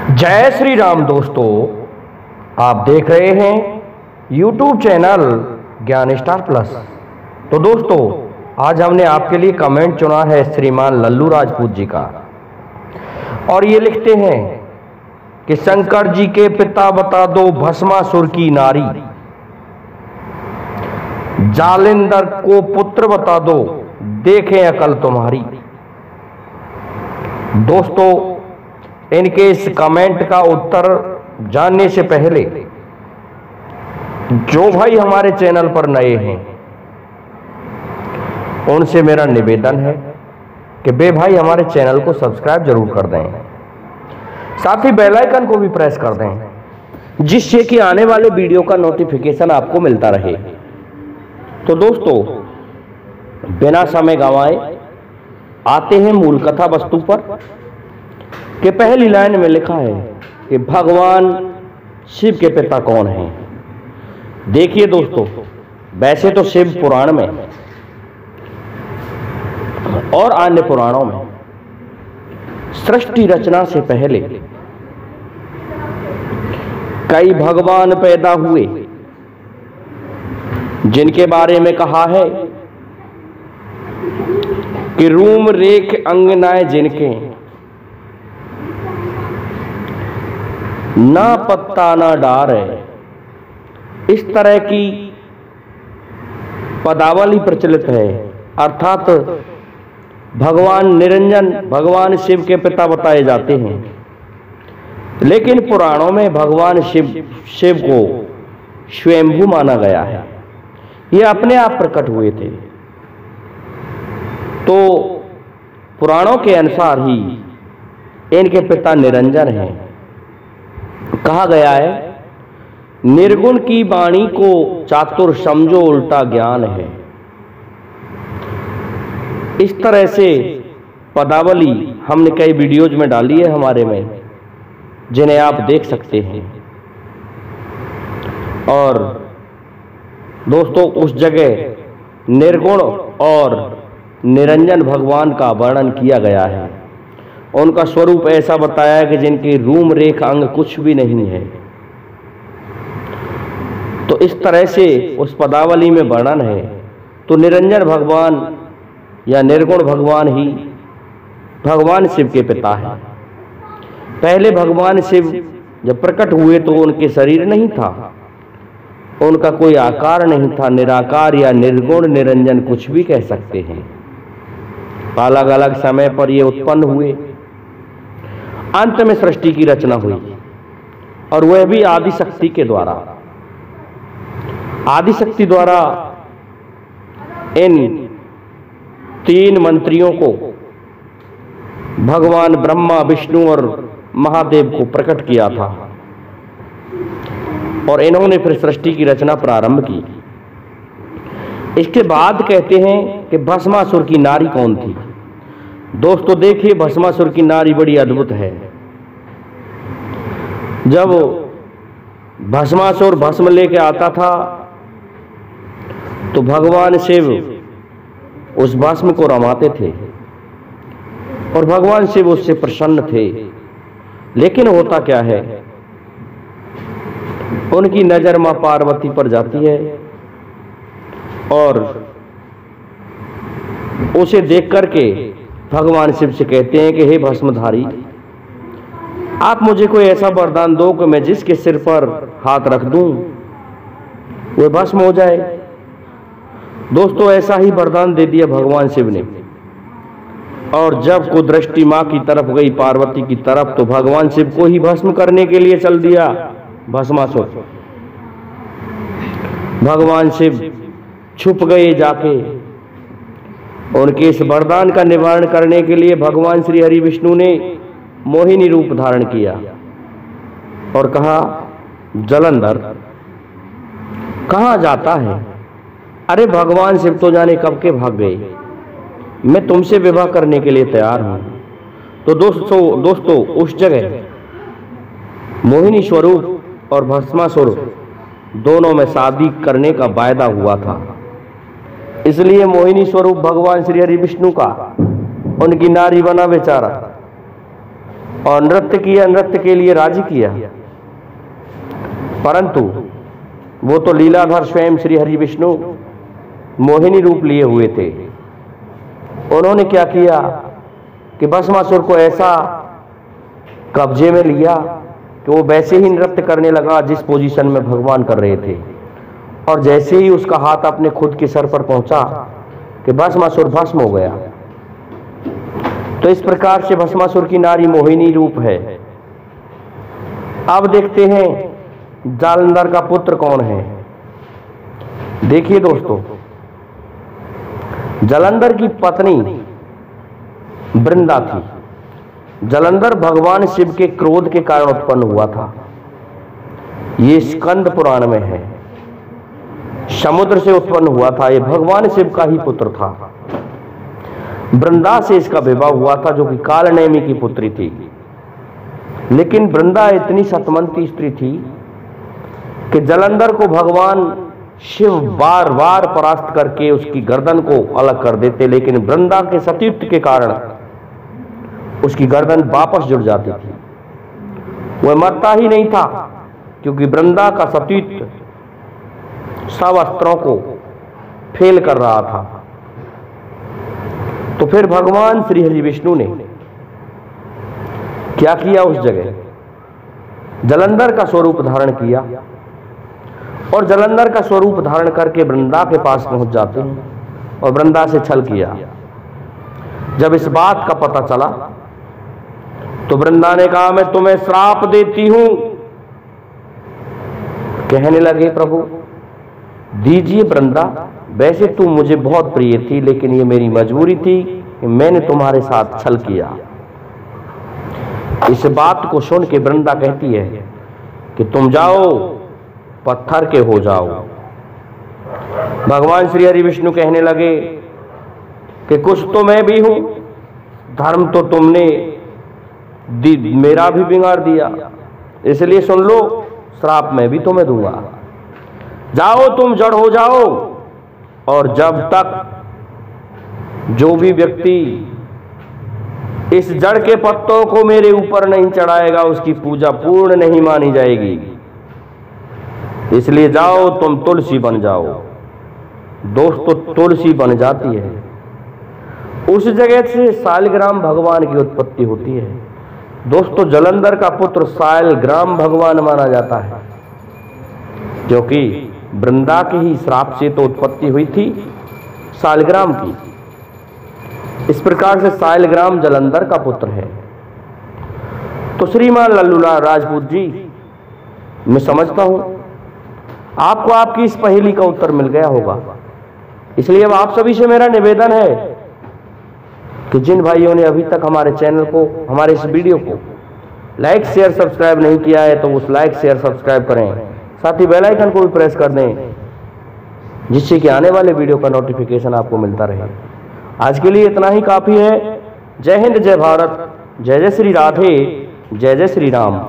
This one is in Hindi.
जय श्री राम दोस्तों, आप देख रहे हैं YouTube चैनल ज्ञान स्टार प्लस। तो दोस्तों, आज हमने आपके लिए कमेंट चुना है श्रीमान लल्लू राजपूत जी का, और ये लिखते हैं कि शंकर जी के पिता बता दो भस्मासुर की नारी, जालिंदर को पुत्र बता दो देखें अकल तुम्हारी। दोस्तों, इनके इस कमेंट का उत्तर जानने से पहले जो भाई हमारे चैनल पर नए हैं उनसे मेरा निवेदन है कि वे भाई हमारे चैनल को सब्सक्राइब जरूर कर दें, साथ ही बेल आइकन को भी प्रेस कर दें जिससे कि आने वाले वीडियो का नोटिफिकेशन आपको मिलता रहे। तो दोस्तों, बिना समय गंवाए आते हैं मूल कथा वस्तु पर। कि पहली लाइन में लिखा है कि भगवान शिव के पिता कौन हैं। देखिए दोस्तों, वैसे तो शिव पुराण में और अन्य पुराणों में सृष्टि रचना से पहले कई भगवान पैदा हुए जिनके बारे में कहा है कि रूम रेख अंगनाएं जिनके, ना पत्ता ना डार है, इस तरह की पदावली प्रचलित है। अर्थात भगवान निरंजन भगवान शिव के पिता बताए जाते हैं, लेकिन पुराणों में भगवान शिव को स्वयंभू माना गया है। ये अपने आप प्रकट हुए थे। तो पुराणों के अनुसार ही इनके पिता निरंजन हैं। कहा गया है, निर्गुण की वाणी को चातुर समझो उल्टा ज्ञान है। इस तरह से पदावली हमने कई वीडियोज में डाली है हमारे में, जिन्हें आप देख सकते हैं। और दोस्तों, उस जगह निर्गुण और निरंजन भगवान का वर्णन किया गया है। उनका स्वरूप ऐसा बताया है कि जिनके रूम रेख अंग कुछ भी नहीं है। तो इस तरह से उस पदावली में वर्णन है। तो निरंजन भगवान या निर्गुण भगवान ही भगवान शिव के पिता है। पहले भगवान शिव जब प्रकट हुए तो उनके शरीर नहीं था, उनका कोई आकार नहीं था। निराकार या निर्गुण निरंजन कुछ भी कह सकते हैं। अलग अलग समय पर ये उत्पन्न हुए। अंत में सृष्टि की रचना हुई, और वह भी आदिशक्ति के द्वारा। आदिशक्ति द्वारा इन तीन मंत्रियों को भगवान ब्रह्मा, विष्णु और महादेव को प्रकट किया था, और इन्होंने फिर सृष्टि की रचना प्रारंभ की। इसके बाद कहते हैं कि भस्मासुर की नारी कौन थी। दोस्तों देखिए, भस्मासुर की नारी बड़ी अद्भुत है। जब भस्मासुर भस्म लेके आता था तो भगवान शिव उस भस्म को रमाते थे, और भगवान शिव उससे प्रसन्न थे। लेकिन होता क्या है, उनकी नजर मां पार्वती पर जाती है, और उसे देख करके भगवान शिव से कहते हैं कि हे भस्मधारी, आप मुझे कोई ऐसा वरदान दो कि मैं जिसके सिर पर हाथ रख दूं वह भस्म हो जाए। दोस्तों, ऐसा ही वरदान दे दिया भगवान शिव ने। और जब को दृष्टि मां की तरफ गई, पार्वती की तरफ, तो भगवान शिव को ही भस्म करने के लिए चल दिया भस्मासुर। भगवान शिव छुप गए जाके। उनके इस वरदान का निवारण करने के लिए भगवान श्री हरि विष्णु ने मोहिनी रूप धारण किया और कहा, जलंधर कहां जाता है? अरे भगवान शिव तो जाने कब के भाग गए, मैं तुमसे विवाह करने के लिए तैयार हूं। तो दोस्तों उस जगह मोहिनी स्वरूप और भस्मासुर दोनों में शादी करने का वायदा हुआ था। इसलिए मोहिनी स्वरूप भगवान श्री हरि विष्णु का उनकी नारी बना बेचारा। और नृत्य किया, नृत्य के लिए राजी किया। परंतु वो तो लीलाधर स्वयं श्री हरि विष्णु मोहिनी रूप लिए हुए थे। उन्होंने क्या किया कि भस्मासुर को ऐसा कब्जे में लिया कि वो वैसे ही नृत्य करने लगा जिस पोजीशन में भगवान कर रहे थे। और जैसे ही उसका हाथ अपने खुद के सर पर पहुंचा कि भस्मासुर भस्म हो गया। तो इस प्रकार से भस्मासुर की नारी मोहिनी रूप है। अब देखते हैं जालंधर का पुत्र कौन है। देखिए दोस्तों, जालंधर की पत्नी वृंदा थी। जालंधर भगवान शिव के क्रोध के कारण उत्पन्न हुआ था। ये स्कंद पुराण में है। समुद्र से उत्पन्न हुआ था। ये भगवान शिव का ही पुत्र था। वृंदा से इसका विवाह हुआ था, जो कि कालनेमी की पुत्री थी। लेकिन वृंदा इतनी सतमंती स्त्री थी कि जालंधर को भगवान शिव बार बार परास्त करके उसकी गर्दन को अलग कर देते, लेकिन वृंदा के सतीत्व के कारण उसकी गर्दन वापस जुड़ जाती थी। वह मरता ही नहीं था, क्योंकि वृंदा का सतीत्व सब अस्त्रों को फेल कर रहा था। तो फिर भगवान श्री हरि विष्णु ने क्या किया, उस जगह जालंधर का स्वरूप धारण किया। और जालंधर का स्वरूप धारण करके वृंदा के पास पहुंच जाते हैं और वृंदा से छल किया। जब इस बात का पता चला तो वृंदा ने कहा, मैं तुम्हें श्राप देती हूं। कहने लगे, प्रभु दीजिए वृंदा, वैसे तू मुझे बहुत प्रिय थी, लेकिन ये मेरी मजबूरी थी कि मैंने तुम्हारे साथ छल किया। इस बात को सुन के वृंदा कहती है कि तुम जाओ, पत्थर के हो जाओ। भगवान श्री हरि विष्णु कहने लगे कि कुछ तो मैं भी हूं, धर्म तो तुमने मेरा भी बिगाड़ दिया, इसलिए सुन लो, श्राप मैं भी तुम्हें दूंगा। जाओ, तुम जड़ हो जाओ, और जब तक जो भी व्यक्ति इस जड़ के पत्तों को मेरे ऊपर नहीं चढ़ाएगा, उसकी पूजा पूर्ण नहीं मानी जाएगी। इसलिए जाओ, तुम तुलसी बन जाओ। दोस्तों, तुलसी बन जाती है। उस जगह से सालग्राम भगवान की उत्पत्ति होती है। दोस्तों, जालंधर का पुत्र सालग्राम भगवान माना जाता है, क्योंकि वृंदा के ही श्राप से तो उत्पत्ति हुई थी सालग्राम की। इस प्रकार से सालग्राम जालंधर का पुत्र है। तो श्रीमान लल्लूलाल राजपूत जी, मैं समझता हूं आपको आपकी इस पहेली का उत्तर मिल गया होगा। इसलिए अब आप सभी से मेरा निवेदन है कि जिन भाइयों ने अभी तक हमारे चैनल को, हमारे इस वीडियो को लाइक शेयर सब्सक्राइब नहीं किया है, तो उस लाइक शेयर सब्सक्राइब करें। साथ ही बेल आइकन को भी प्रेस कर दें, जिससे कि आने वाले वीडियो का नोटिफिकेशन आपको मिलता रहे। आज के लिए इतना ही काफी है। जय हिंद, जय भारत, जय जय श्री राधे, जय जय श्री राम।